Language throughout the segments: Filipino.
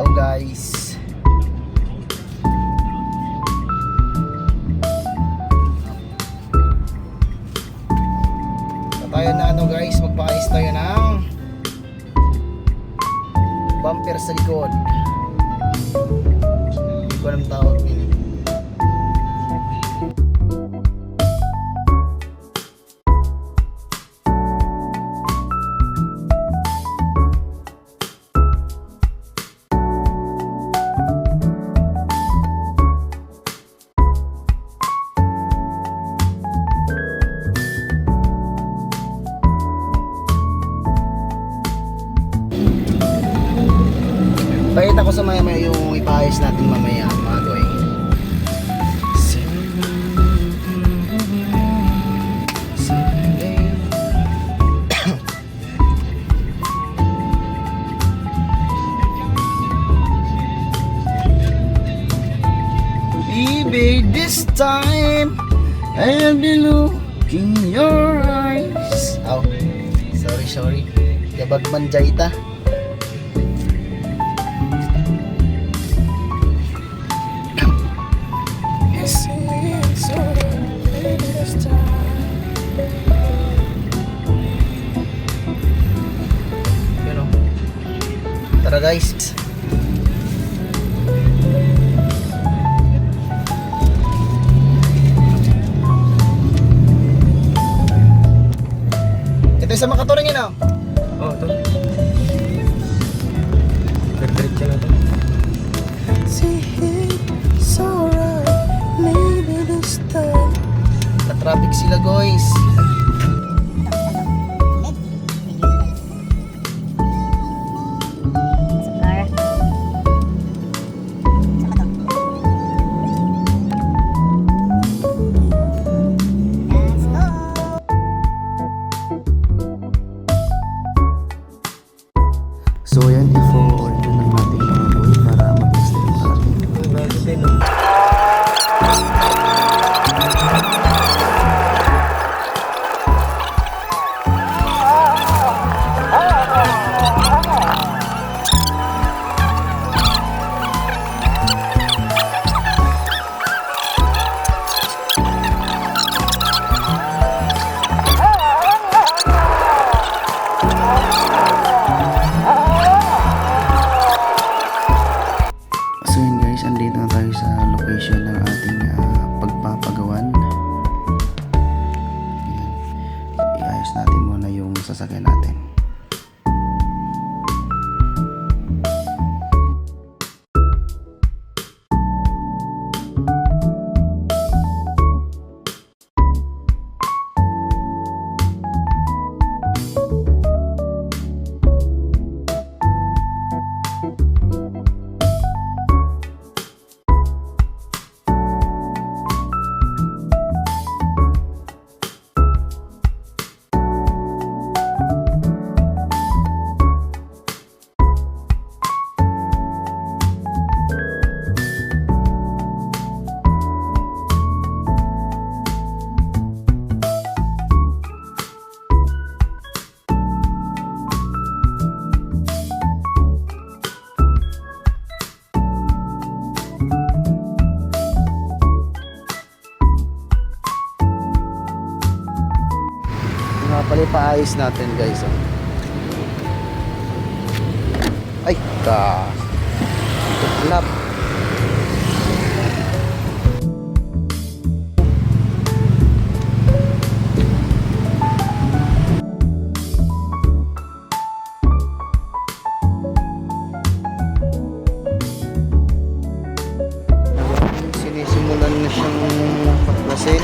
Hello guys. Tayo na guys, magpaayos tayo ng bumper sa likod. Hindi ko alam tawag nila. Pakita ko sa maya yung ipaayos natin mamaya mga goy. Baby, this time I'll be looking your eyes. Oh, sorry. Gabagman jaita. Tara guys. Ito yung sa makaturingin ah. Oh, ito. Diretso na ito. See it's alright, maybe this time. Na-traffic sila guys. So yan, i-forward na natin mga boy para mag-test na natin. So yun guys, andito na tayo sa location ng ating pagpapagawan. Ayan. Iayos natin muna yung sasakyan natin. Pala paayos natin guys. Ay, tuklap. Sinisimulan na siyang paklasin.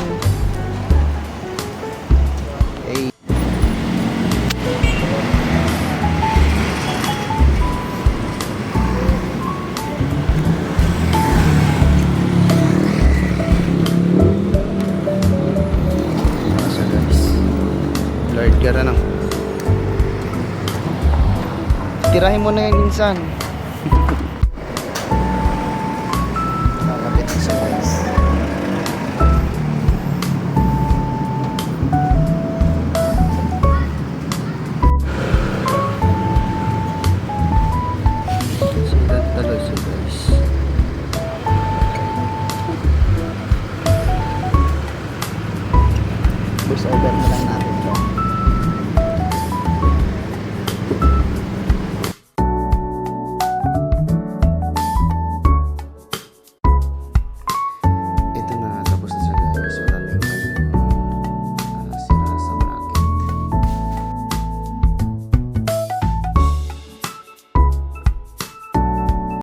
Tira na. Tirahin mo na yan minsan.